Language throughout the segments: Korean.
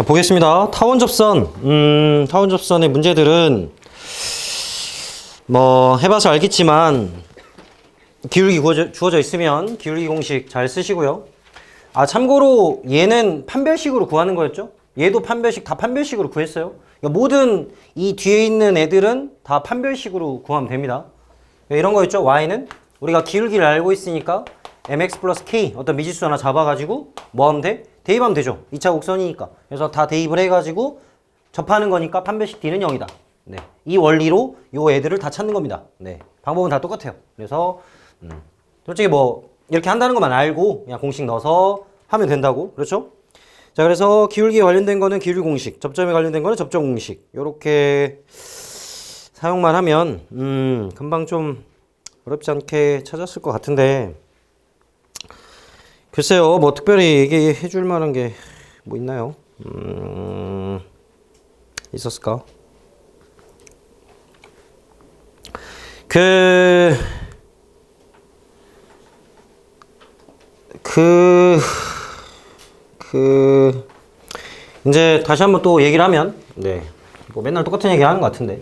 자, 보겠습니다. 타원 접선. 타원 접선의 문제들은 뭐 해봐서 알겠지만 기울기 주어져 있으면 기울기 공식 잘 쓰시고요. 아, 참고로 얘는 판별식으로 구하는 거였죠? 얘도 판별식, 다 판별식으로 구했어요. 그러니까 모든 이 뒤에 있는 애들은 다 판별식으로 구하면 됩니다. 이런 거였죠? y는 우리가 기울기를 알고 있으니까 mx 플러스 k 어떤 미지수 하나 잡아가지고 뭐 하면 돼? 대입하면 되죠. 2차 곡선이니까. 그래서 다 대입을 해가지고 접하는 거니까 판별식 d는 0이다. 네. 이 원리로 요 애들을 다 찾는 겁니다. 네. 방법은 다 똑같아요. 그래서 솔직히 뭐 이렇게 한다는 것만 알고 그냥 공식 넣어서 하면 된다고. 그렇죠? 자, 그래서 기울기에 관련된 거는 기울기 공식, 접점에 관련된 거는 접점 공식. 요렇게 사용만 하면 금방 좀 어렵지 않게 찾았을 것 같은데, 글쎄요, 뭐 특별히 얘기해 줄 만한 게 뭐 있나요? 있었을까? 이제 다시 한번 또 얘기를 하면, 네. 뭐 맨날 똑같은 얘기 하는 것 같은데.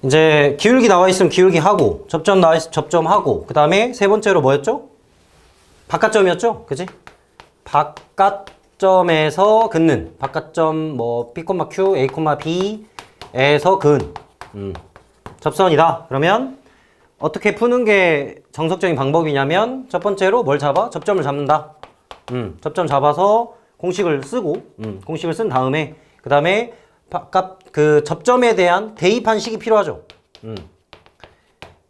이제 기울기 나와 있으면 기울기 하고, 접점 나와 있으면 접점 하고, 그 다음에 세 번째로 뭐였죠? 바깥점이었죠? 그지? 바깥점에서 긋는. 바깥점 뭐 B, Q, A, B에서 근. 접선이다. 그러면 어떻게 푸는 게 정석적인 방법이냐면 첫 번째로 뭘 잡아? 접점을 잡는다. 접점 잡아서 공식을 쓰고, 공식을 쓴 다음에 그 다음에 그 접점에 대한 대입한 식이 필요하죠.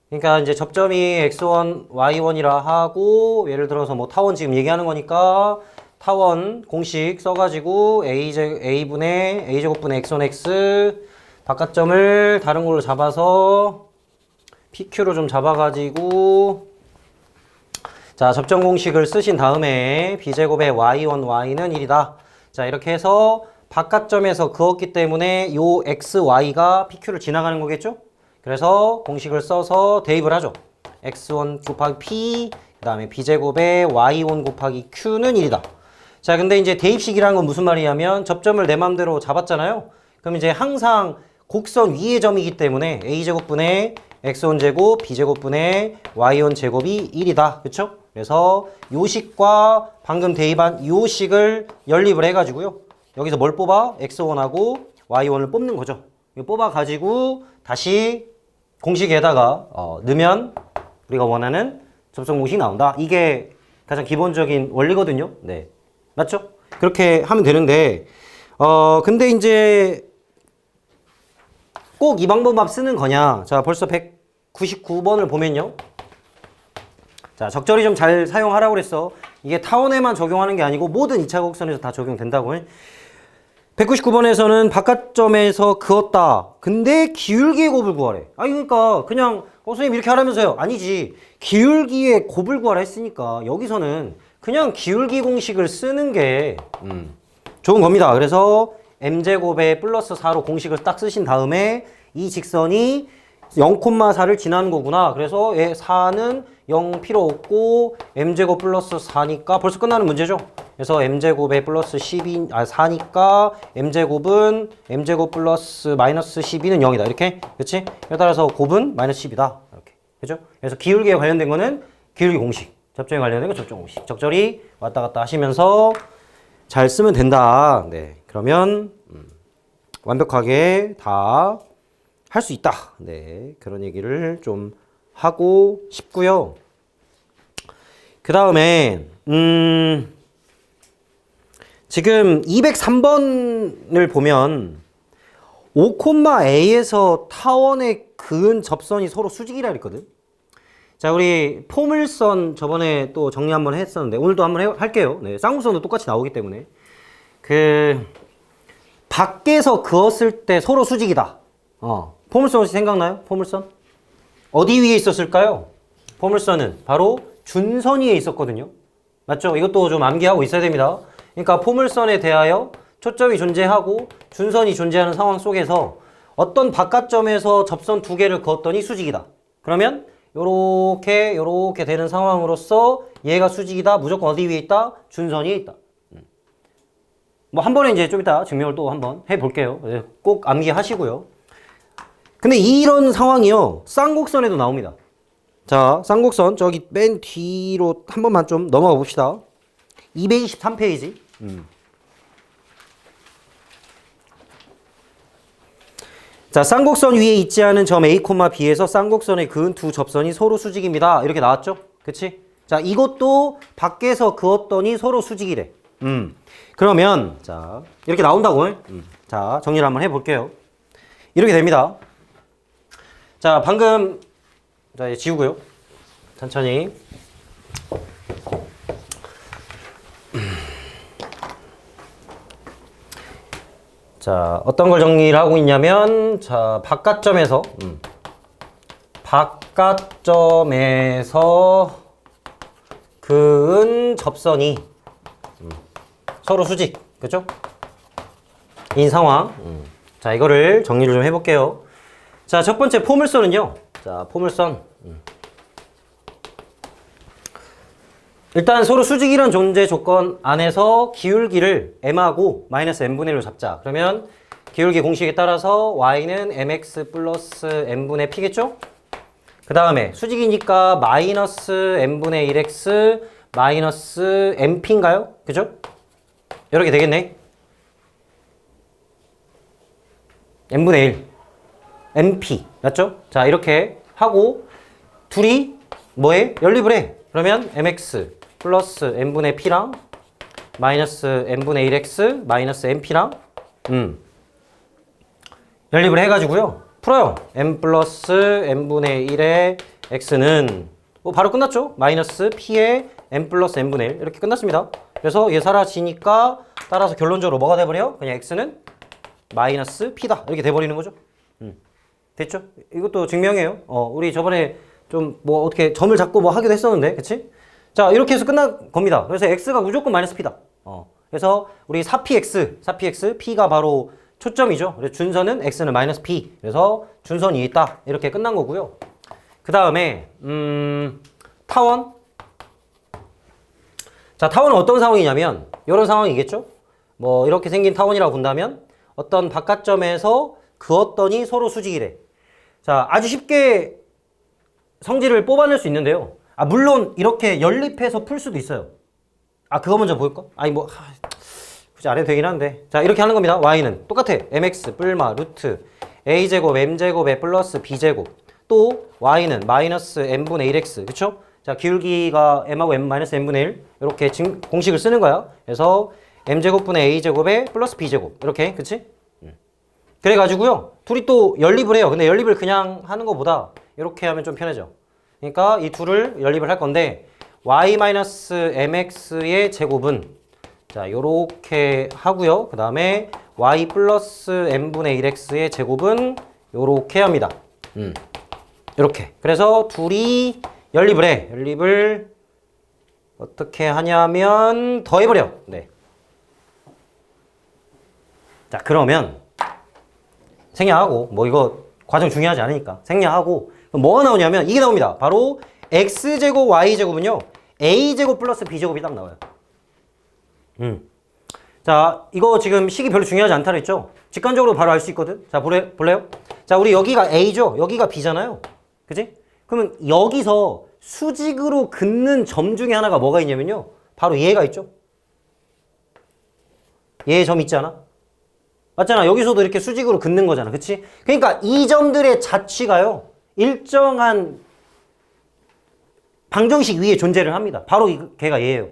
그러니까 이제 접점이 x1, y1이라 하고, 예를 들어서 뭐 타원 지금 얘기하는 거니까 타원 공식 써가지고 a분의 a제곱분의 x1x 바깥점을 다른 걸로 잡아서 pq로 좀 잡아가지고, 자, 접점 공식을 쓰신 다음에 b제곱의 y1, y는 1이다. 자, 이렇게 해서 바깥점에서 그었기 때문에 요 xy가 pq를 지나가는 거겠죠? 그래서 공식을 써서 대입을 하죠. x1 곱하기 p, 그 다음에 b제곱의 y1 곱하기 q는 1이다. 자, 근데 이제 대입식이라는 건 무슨 말이냐면 접점을 내 맘대로 잡았잖아요. 그럼 이제 항상 곡선 위의 점이기 때문에 a제곱분의 x1제곱, b제곱분의 y1제곱이 1이다. 그쵸? 그래서 요 식과 방금 대입한 요 식을 연립을 해가지고요. 여기서 뭘 뽑아? x1하고 y1을 뽑는 거죠. 뽑아가지고 다시 공식에다가 넣으면 우리가 원하는 접선 공식이 나온다. 이게 가장 기본적인 원리거든요. 네. 맞죠? 그렇게 하면 되는데, 근데 이제 꼭 이 방법만 쓰는 거냐? 자, 벌써 199번을 보면요. 자, 적절히 좀 잘 사용하라고 그랬어. 이게 타원에만 적용하는 게 아니고 모든 2차 곡선에서 다 적용된다고. 199번에서는 바깥점에서 그었다. 근데 기울기의 곱을 구하래. 아니, 그러니까 그냥 선생님 이렇게 하라면서요. 아니지. 기울기의 곱을 구하라 했으니까 여기서는 그냥 기울기 공식을 쓰는 게 좋은 겁니다. 그래서 m제곱에 플러스 4로 공식을 딱 쓰신 다음에 이 직선이 0,4를 지나는 거구나. 그래서 4는 0 필요 없고 m제곱 플러스 4니까 벌써 끝나는 문제죠. 그래서 m제곱에 플러스 4니까 m제곱은 m제곱 플러스 마이너스 12는 0이다. 이렇게. 그렇지? 따라서 곱은 마이너스 10이다. 이렇게. 그죠? 그래서 기울기에 관련된 거는 기울기 공식. 접점에 관련된 건 접점 공식. 적절히 왔다 갔다 하시면서 잘 쓰면 된다. 네. 그러면 완벽하게 다 할 수 있다. 네. 그런 얘기를 좀 하고 싶고요. 그 다음에 지금 203번을 보면 5,A에서 타원에 그은 접선이 서로 수직이라 그랬거든. 자, 우리 포물선 저번에 또 정리 한번 했었는데 오늘도 한번 할게요. 네, 쌍무선도 똑같이 나오기 때문에 밖에서 그었을 때 서로 수직이다. 포물선 혹시 생각나요? 포물선? 어디 위에 있었을까요? 포물선은 바로 준선 위에 있었거든요. 맞죠? 이것도 좀 암기하고 있어야 됩니다. 그러니까 포물선에 대하여 초점이 존재하고 준선이 존재하는 상황 속에서 어떤 바깥점에서 접선 두 개를 그었더니 수직이다. 그러면 요렇게 되는 상황으로서 얘가 수직이다. 무조건 어디 위에 있다? 준선 위에 있다. 뭐 한 번에 이제 좀 이따 증명을 또 한번 해볼게요. 꼭 암기하시고요. 근데 이런 상황이요, 쌍곡선에도 나옵니다. 자, 쌍곡선 저기 맨 뒤로 한 번만 좀 넘어가 봅시다. 223페이지. 자, 쌍곡선 위에 있지 않은 점 A, B에서 쌍곡선에 그은 두 접선이 서로 수직입니다. 이렇게 나왔죠? 그치? 자, 이것도 밖에서 그었더니 서로 수직이래. 그러면 자, 이렇게 나온다고. 자, 정리를 한번 해볼게요. 이렇게 됩니다. 자, 방금 자, 이제 지우고요. 천천히. 자, 어떤 걸 정리를 하고 있냐면, 자, 바깥점에서 그은 접선이 서로 수직, 그죠? 인 상황. 자, 이거를 정리를 좀 해볼게요. 자, 첫 번째 포물선은요. 자, 포물선. 일단 서로 수직이란 존재 조건 안에서 기울기를 m하고 마이너스 n분의 1로 잡자. 그러면 기울기 공식에 따라서 y는 mx 플러스 n분의 p겠죠? 그 다음에 수직이니까 마이너스 n분의 1x 마이너스 np인가요? 그죠? 이렇게 되겠네. n분의 1 np 맞죠? 자, 이렇게 하고 둘이 뭐해? 연립을 해. 그러면 mx 플러스 n분의 p랑 마이너스 n분의 1x 마이너스 np랑 연립을 해가지고요. 풀어요. n 플러스 n분의 1의 x는 뭐 바로 끝났죠? 마이너스 p의 n 플러스 n분의 1 이렇게 끝났습니다. 그래서 얘 사라지니까 따라서 결론적으로 뭐가 돼버려? 그냥 x는 마이너스 p다 이렇게 돼버리는 거죠. 됐죠? 이것도 증명이에요. 우리 저번에 좀 뭐 어떻게 점을 잡고 뭐 하기도 했었는데, 그치? 자, 이렇게 해서 끝난 겁니다. 그래서 x가 무조건 마이너스 p다. 그래서 우리 4px, p가 바로 초점이죠. 그래서 준선은 x는 마이너스 p. 그래서 준선이 있다. 이렇게 끝난 거고요. 그 다음에 타원. 자, 타원은 어떤 상황이냐면 이런 상황이겠죠? 뭐 이렇게 생긴 타원이라고 본다면 어떤 바깥점에서 그었더니 서로 수직이래. 자, 아주 쉽게 성질을 뽑아낼 수 있는데요. 물론 이렇게 연립해서 풀 수도 있어요. 그거 먼저 보일까? 굳이 안 해도 되긴 한데. 자, 이렇게 하는 겁니다. y는 똑같아. mx 뿔마 루트 a제곱 m제곱에 플러스 b제곱. 또 y는 마이너스 n분의 1x. 그쵸? 자, 기울기가 m하고 m 마이너스 n분의 1 이렇게 공식을 쓰는 거야. 그래서 m제곱분의 a제곱에 플러스 b제곱. 이렇게. 그치? 그래가지고요. 둘이 또 연립을 해요. 근데 연립을 그냥 하는 것보다 이렇게 하면 좀 편해져. 그러니까 이 둘을 연립을 할 건데 y-mx의 제곱은 자, 요렇게 하고요. 그 다음에 y 플러스 n분의 1x의 제곱은 요렇게 합니다. 요렇게. 그래서 둘이 연립을 해. 연립을 어떻게 하냐면 더해버려. 네. 자, 그러면 생략하고, 뭐 이거 과정 중요하지 않으니까 생략하고, 그럼 뭐가 나오냐면 이게 나옵니다. 바로 x제곱 y제곱은요 a제곱 플러스 b제곱이 딱 나와요. 자, 이거 지금 식이 별로 중요하지 않다 그랬죠? 직관적으로 바로 알 수 있거든. 자, 볼래요? 자, 우리 여기가 a죠? 여기가 b잖아요. 그지? 그러면 여기서 수직으로 긋는 점 중에 하나가 뭐가 있냐면요, 바로 얘가 있죠? 얘 점 있지 않아? 맞잖아. 여기서도 이렇게 수직으로 긋는 거잖아. 그치? 그러니까 이 점들의 자취가요, 일정한 방정식 위에 존재를 합니다. 바로 걔가 얘예요.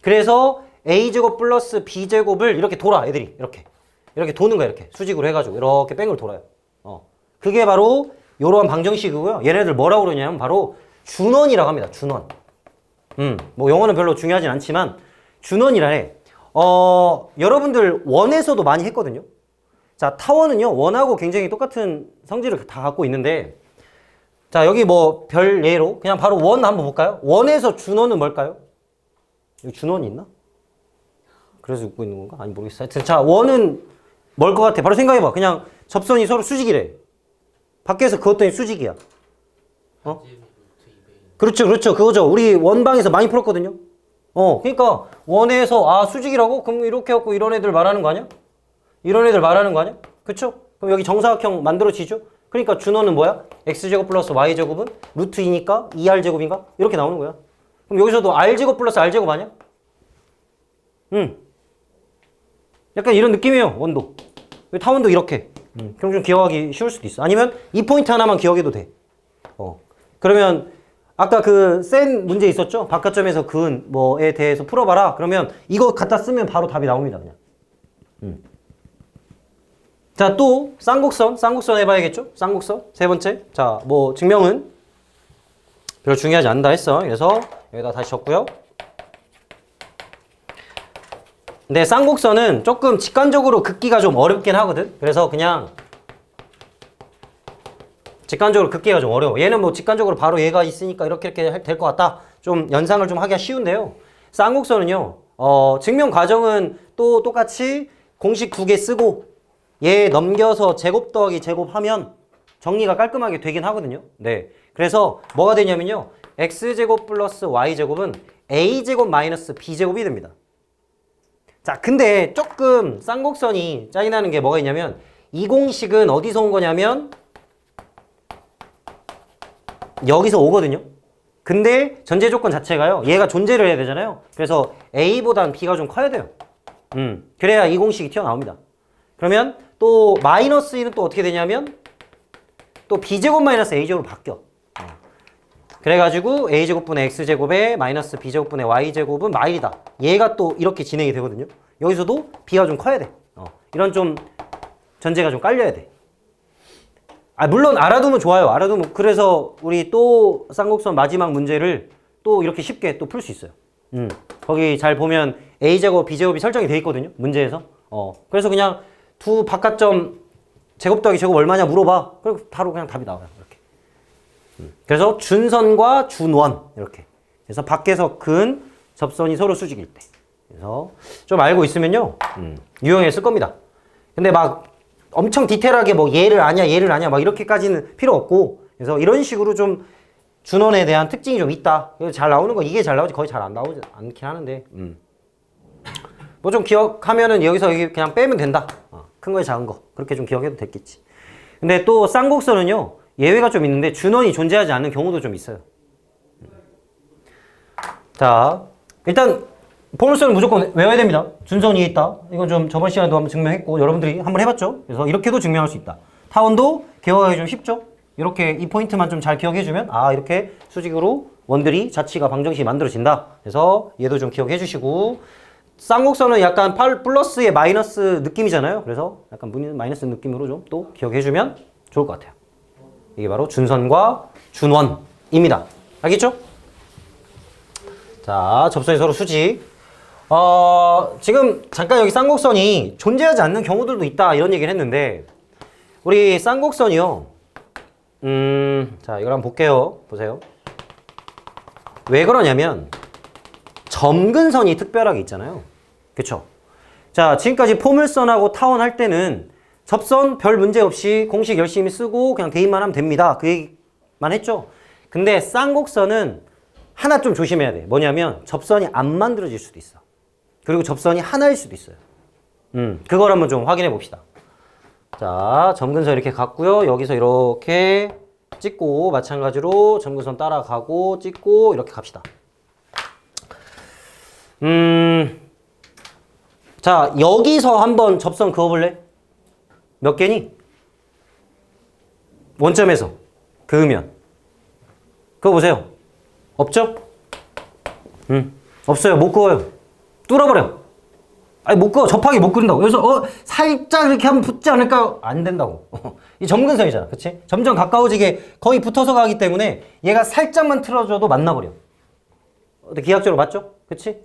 그래서 a제곱 플러스 b제곱을 이렇게 돌아, 애들이. 이렇게 도는 거야, 이렇게. 수직으로 해가지고. 이렇게 뺑을 돌아요. 그게 바로 이러한 방정식이고요. 얘네들 뭐라고 그러냐면 바로 준원이라고 합니다. 준원. 뭐 영어는 별로 중요하진 않지만 준원이라 해. 여러분들 원에서도 많이 했거든요. 자, 타원은요, 원하고 굉장히 똑같은 성질을 다 갖고 있는데, 자, 여기 뭐 별 예로 그냥 바로 원 한번 볼까요? 원에서 준원은 뭘까요? 여기 준원이 있나? 그래서 웃고 있는 건가? 아니, 모르겠어. 하여튼 자, 원은 뭘 것 같아? 바로 생각해봐. 그냥 접선이 서로 수직이래. 밖에서 그었더니 수직이야. 그렇죠. 그거죠. 우리 원방에서 많이 풀었거든요. 그러니까 원에서 수직이라고? 그럼 이렇게 해갖고 이런 애들 말하는 거 아니야? 이런 애들 말하는 거 아니야? 그쵸? 그럼 여기 정사각형 만들어지죠? 그러니까 준호는 뭐야? x제곱 플러스 y제곱은 루트 2니까 2r제곱인가? 이렇게 나오는 거야. 그럼 여기서도 r제곱 플러스 r제곱 아니야? 약간 이런 느낌이에요, 원도. 타원도 이렇게. 그럼 좀 기억하기 쉬울 수도 있어. 아니면 이 포인트 하나만 기억해도 돼. 그러면 아까 그 센 문제 있었죠? 바깥점에서 그은 뭐에 대해서 풀어봐라. 그러면 이거 갖다 쓰면 바로 답이 나옵니다, 그냥. 자, 또 쌍곡선 해봐야겠죠? 쌍곡선 세 번째. 자, 뭐 증명은 별로 중요하지 않다 했어. 그래서 여기다 다시 적고요. 근데 쌍곡선은 조금 직관적으로 긋기가 좀 어렵긴 하거든. 그래서 그냥 직관적으로 긋기가 좀 어려워. 얘는 뭐 직관적으로 바로 얘가 있으니까 이렇게 될 것 같다. 좀 연상을 좀 하기가 쉬운데요. 쌍곡선은요. 증명 과정은 또 똑같이 공식 2개 쓰고 얘 넘겨서 제곱 더하기 제곱하면 정리가 깔끔하게 되긴 하거든요. 네. 그래서 뭐가 되냐면요. x제곱 플러스 y제곱은 a제곱 마이너스 b제곱이 됩니다. 자, 근데 조금 쌍곡선이 짜증나는 게 뭐가 있냐면 이 공식은 어디서 온 거냐면 여기서 오거든요. 근데 전제 조건 자체가요. 얘가 존재를 해야 되잖아요. 그래서 a보단 b가 좀 커야 돼요. 그래야 이 공식이 튀어나옵니다. 그러면 또 마이너스 2는 또 어떻게 되냐면 또 b제곱 마이너스 a제곱으로 바뀌어. 그래가지고 a제곱분의 x제곱에 마이너스 b제곱분의 y제곱은 마일이다. 얘가 또 이렇게 진행이 되거든요. 여기서도 b가 좀 커야 돼. 이런 좀 전제가 좀 깔려야 돼. 물론 알아두면 좋아요. 알아두면. 그래서 우리 또 쌍곡선 마지막 문제를 또 이렇게 쉽게 또 풀 수 있어요. 거기 잘 보면 a제곱 b제곱이 설정이 돼 있거든요. 문제에서. 그래서 그냥 두 바깥점 제곱 더하기 제곱 얼마냐 물어봐. 그리고 바로 그냥 답이 나와요. 이렇게. 그래서 준선과 준원 이렇게. 그래서 밖에서 근 접선이 서로 수직일 때. 그래서 좀 알고 있으면요. 유형에 쓸 겁니다. 근데 막 엄청 디테일하게 뭐 얘를 아냐 막 이렇게까지는 필요 없고. 그래서 이런 식으로 좀 준원에 대한 특징이 좀 있다. 잘 나오는 거 이게 잘 나오지 거의 잘 안 나오지 않긴 하는데. 뭐 좀 기억하면은 여기서 그냥 빼면 된다. 큰 거에 작은 거. 그렇게 좀 기억해도 됐겠지. 근데 또 쌍곡선은요. 예외가 좀 있는데 준원이 존재하지 않는 경우도 좀 있어요. 자, 일단 포물선은 무조건 외워야 됩니다. 준선 위에 있다. 이건 좀 저번 시간에도 한번 증명했고 여러분들이 한번 해봤죠. 그래서 이렇게도 증명할 수 있다. 타원도 기억하기 좀 쉽죠. 이렇게 이 포인트만 좀 잘 기억해주면 이렇게 수직으로 원들이 자치가 방정식이 만들어진다. 그래서 얘도 좀 기억해 주시고 쌍곡선은 약간 플러스의 마이너스 느낌이잖아요. 그래서 약간 마이너스 느낌으로 좀 또 기억해주면 좋을 것 같아요. 이게 바로 준선과 준원입니다. 알겠죠? 자, 접선이 서로 수직. 지금 잠깐 여기 쌍곡선이 존재하지 않는 경우들도 있다 이런 얘기를 했는데 우리 쌍곡선이요. 자, 이걸 한번 볼게요. 보세요. 왜 그러냐면 점근선이 특별하게 있잖아요. 그쵸? 자, 지금까지 포물선하고 타원 할 때는 접선 별 문제 없이 공식 열심히 쓰고 그냥 대입만 하면 됩니다. 그 얘기만 했죠. 근데 쌍곡선은 하나 좀 조심해야 돼. 뭐냐면 접선이 안 만들어질 수도 있어. 그리고 접선이 하나일 수도 있어요. 그걸 한번 좀 확인해 봅시다. 자, 점근선 이렇게 갔고요. 여기서 이렇게 찍고 마찬가지로 점근선 따라가고 찍고 이렇게 갑시다. 자, 여기서 한번 접선 그어볼래? 몇 개니? 원점에서 그으면 그어보세요. 없죠? 없어요. 못 그어요. 뚫어버려. 아니 못 그어. 접하기 못 그린다고. 그래서 살짝 이렇게 하면 붙지 않을까? 안 된다고. 이 점근선이잖아. 그치? 점점 가까워지게 거의 붙어서 가기 때문에 얘가 살짝만 틀어줘도 만나버려. 기하학적으로 맞죠? 그치?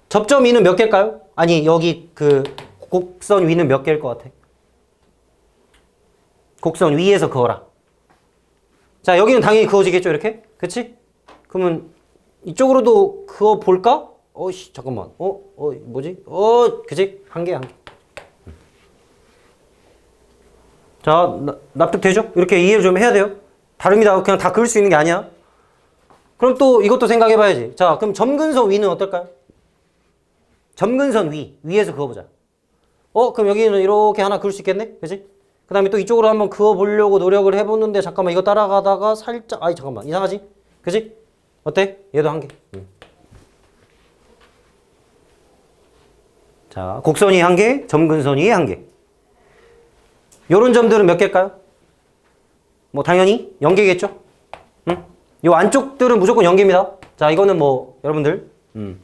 접점 위는 몇 개일까요? 아니 여기 그 곡선 위는 몇 개일 것 같아? 곡선 위에서 그어라. 자, 여기는 당연히 그어지겠죠, 이렇게? 그치? 그러면 이쪽으로도 그어볼까? 잠깐만. 뭐지? 그치? 한 개, 한 개. 자, 납득되죠? 이렇게 이해를 좀 해야 돼요. 다릅니다. 그냥 다 그을 수 있는 게 아니야. 그럼 또 이것도 생각해봐야지. 자, 그럼 점근선 위는 어떨까요? 점근선 위에서 그어보자. 그럼 여기는 이렇게 하나 그을 수 있겠네? 그지? 그 다음에 또 이쪽으로 한번 그어보려고 노력을 해보는데, 잠깐만, 이거 따라가다가 살짝, 아이, 잠깐만, 이상하지? 그지? 어때? 얘도 한 개. 자, 곡선이 한 개, 점근선이 한 개. 요런 점들은 몇 개일까요? 뭐, 당연히 0개겠죠? 응? 요 안쪽들은 무조건 0개입니다. 자, 이거는 뭐, 여러분들,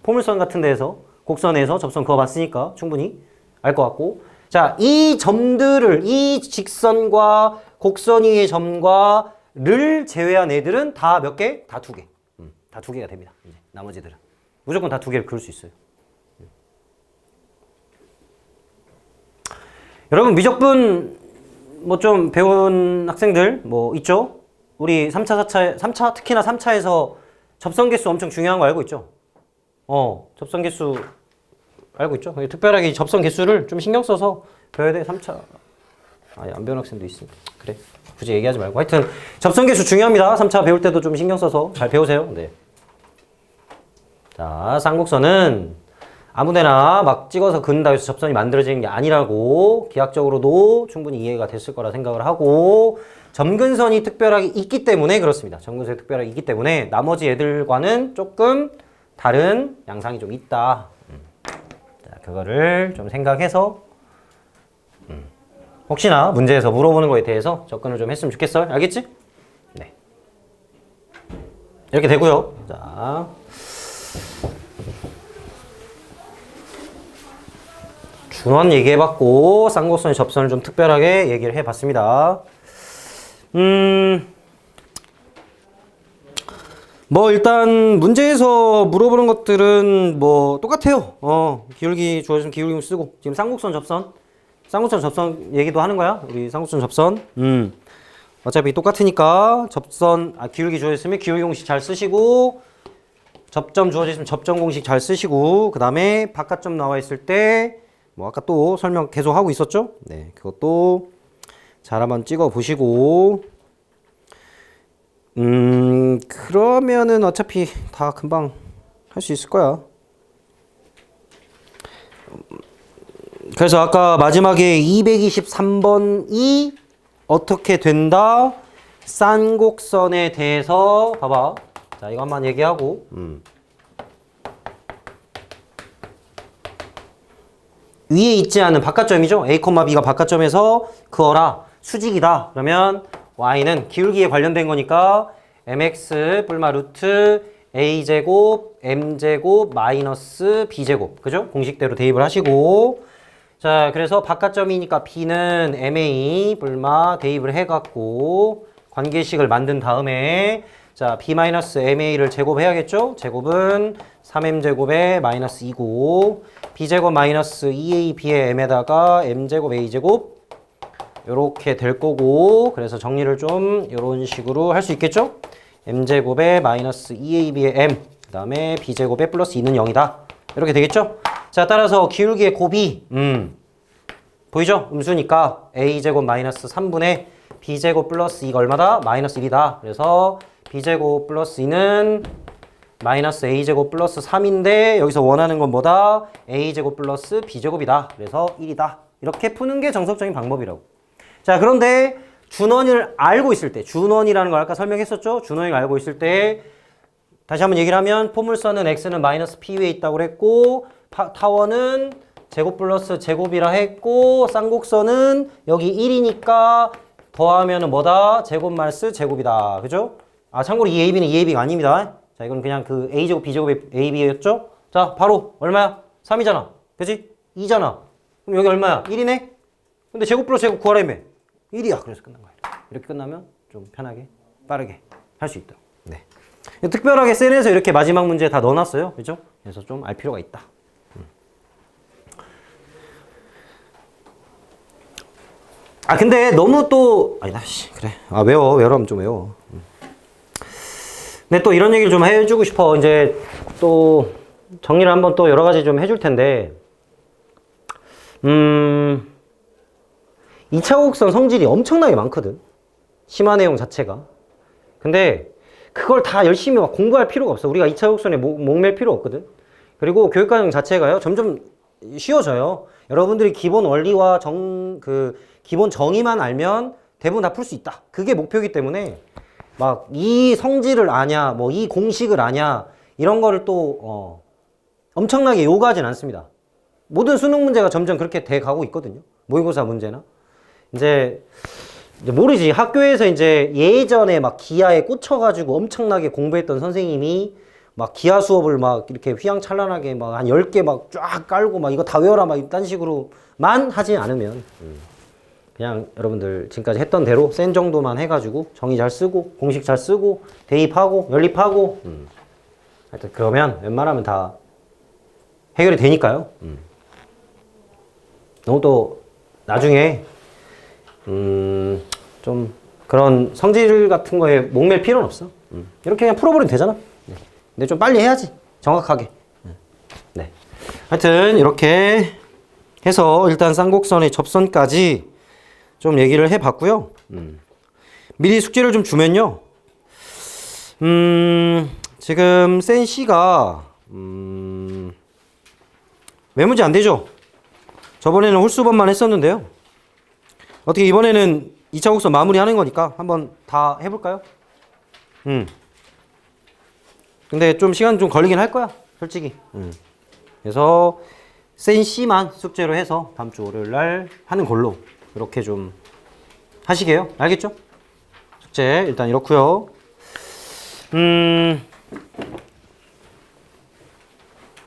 포물선 같은 데에서, 곡선에서 접선 그어봤으니까 충분히 알 것 같고. 자, 이 점들을, 이 직선과 곡선 위의 점과를 제외한 애들은 다 몇 개? 다 2개. 다 2개가 됩니다. 이제 나머지들은. 무조건 다 2개를 그을 수 있어요. 여러분, 미적분 뭐 좀 배운 학생들 뭐 있죠? 우리 3차, 4차, 특히나 3차에서 접선 개수 엄청 중요한 거 알고 있죠? 접선 개수 알고 있죠? 특별하게 접선 개수를 좀 신경 써서 배워야 돼. 3차. 아예 안 배운 학생도 있으니까. 그래. 굳이 얘기하지 말고. 하여튼 접선 개수 중요합니다. 3차 배울 때도 좀 신경 써서 잘 배우세요. 네. 자, 쌍곡선은 아무데나 막 찍어서 그는다 해서 접선이 만들어지는 게 아니라고 기하학적으로도 충분히 이해가 됐을 거라 생각을 하고, 점근선이 특별하게 있기 때문에 그렇습니다. 점근선이 특별하게 있기 때문에 나머지 애들과는 조금 다른 양상이 좀 있다. 자, 그거를 좀 생각해서 혹시나 문제에서 물어보는 거에 대해서 접근을 좀 했으면 좋겠어요. 알겠지? 네. 이렇게 되고요. 자, 준원 얘기해봤고, 쌍곡선의 접선을 좀 특별하게 얘기를 해봤습니다. 뭐 일단 문제에서 물어보는 것들은 뭐 똑같아요. 기울기 주어지면 기울기 쓰고, 지금 쌍곡선 접선 얘기도 하는 거야. 우리 쌍곡선 접선. 어차피 똑같으니까 기울기 주어졌으면 기울기 공식 잘 쓰시고, 접점 주어졌으면 접점 공식 잘 쓰시고, 그 다음에 바깥점 나와 있을 때 뭐 아까 또 설명 계속 하고 있었죠? 네, 그것도 잘 한번 찍어 보시고, 그러면은 어차피 다 금방 할 수 있을 거야. 그래서 아까 마지막에 223번이 어떻게 된다? 쌍곡선에 대해서 봐봐. 자, 이거 한번 얘기하고, 위에 있지 않은 바깥점이죠. A, B가 바깥점에서 그어라. 수직이다. 그러면 y는 기울기에 관련된 거니까 mx 뿔마 루트 a제곱 m제곱 마이너스 b제곱. 그죠? 공식대로 대입을 하시고, 자, 그래서 바깥점이니까 b는 ma 뿔마 대입을 해갖고 관계식을 만든 다음에, 자, b 마이너스 ma를 제곱해야겠죠? 제곱은 3m제곱에 마이너스 2고, b제곱 마이너스 2ab의 m에다가 m제곱 a제곱 요렇게 될 거고, 그래서 정리를 좀 요런 식으로 할 수 있겠죠? m제곱에 마이너스 2ab의 m, 그 다음에 b제곱에 플러스 2는 0이다. 이렇게 되겠죠? 자, 따라서 기울기의 곱이 보이죠? 음수니까 a제곱 마이너스 3분의 b제곱 플러스 2가 얼마다? 마이너스 1이다. 그래서 b제곱 플러스 2는 마이너스 a제곱 플러스 3인데 여기서 원하는 건 뭐다? a제곱 플러스 b제곱이다. 그래서 1이다. 이렇게 푸는 게 정석적인 방법이라고. 자, 그런데 준원을 알고 있을 때, 준원이라는 걸 아까 설명했었죠? 준원을 알고 있을 때 다시 한번 얘기를 하면, 포물선은 x는 마이너스 p 위에 있다고 그랬고, 타원은 제곱 플러스 제곱이라 했고, 쌍곡선은 여기 1이니까 더하면은 뭐다? 제곱 마이너스 제곱이다. 그죠? 아, 참고로 이 AB는 이 AB가 아닙니다. 자, 이건 그냥 그 A제곱 B제곱의 AB였죠? 자, 바로 얼마야? 3이잖아. 그치? 2잖아. 그럼 여기 얼마야? 1이네? 근데 제곱 플러스 제곱 구하라며. 1이야. 그래서 끝난 거야. 이렇게 끝나면 좀 편하게, 빠르게 할 수 있다. 네. 특별하게 셀에서 이렇게 마지막 문제 다 넣어놨어요. 그죠? 그래서 좀 알 필요가 있다. 아, 근데 너무 또, 아니다, 그래. 아, 외우라면 좀 외워. 근데 또 이런 얘기를 좀 해주고 싶어. 이제 또 정리를 한번 또 여러 가지 좀 해줄 텐데, 2차 곡선 성질이 엄청나게 많거든. 심화 내용 자체가. 근데 그걸 다 열심히 막 공부할 필요가 없어. 우리가 2차 곡선에 목맬 필요 없거든. 그리고 교육과정 자체가요, 점점 쉬워져요. 여러분들이 기본 원리와 기본 정의만 알면 대부분 다 풀 수 있다. 그게 목표이기 때문에 막 이 성질을 아냐, 뭐 이 공식을 아냐, 이런 거를 또, 엄청나게 요구하진 않습니다. 모든 수능 문제가 점점 그렇게 돼 가고 있거든요. 모의고사 문제나. 이제 모르지. 학교에서 이제 예전에 막 기하에 꽂혀가지고 엄청나게 공부했던 선생님이 막 기하 수업을 막 이렇게 휘황찬란하게 막 한 10개 막 쫙 깔고 막 이거 다 외워라 막 이딴 식으로만 하지 않으면 그냥 여러분들 지금까지 했던 대로 센 정도만 해가지고 정의 잘 쓰고 공식 잘 쓰고 대입하고 연립하고 하여튼 그러면 웬만하면 다 해결이 되니까요. 너무 또 나중에 좀 그런 성질 같은 거에 목맬 필요는 없어. 이렇게 그냥 풀어버리면 되잖아. 네. 근데 좀 빨리 해야지. 정확하게. 네. 하여튼 이렇게 해서 일단 쌍곡선의 접선까지 좀 얘기를 해봤고요. 미리 숙제를 좀 주면요. 지금 센 C가 왜 문제 안 되죠? 저번에는 홀수번만 했었는데요. 어떻게 이번에는 2차 곡선 마무리하는 거니까 한번 다 해볼까요? 근데 좀 시간 좀 걸리긴 할 거야, 솔직히. 그래서 센 C만 숙제로 해서 다음 주 월요일 날 하는 걸로 이렇게 좀 하시게요. 알겠죠? 숙제 일단 이렇고요.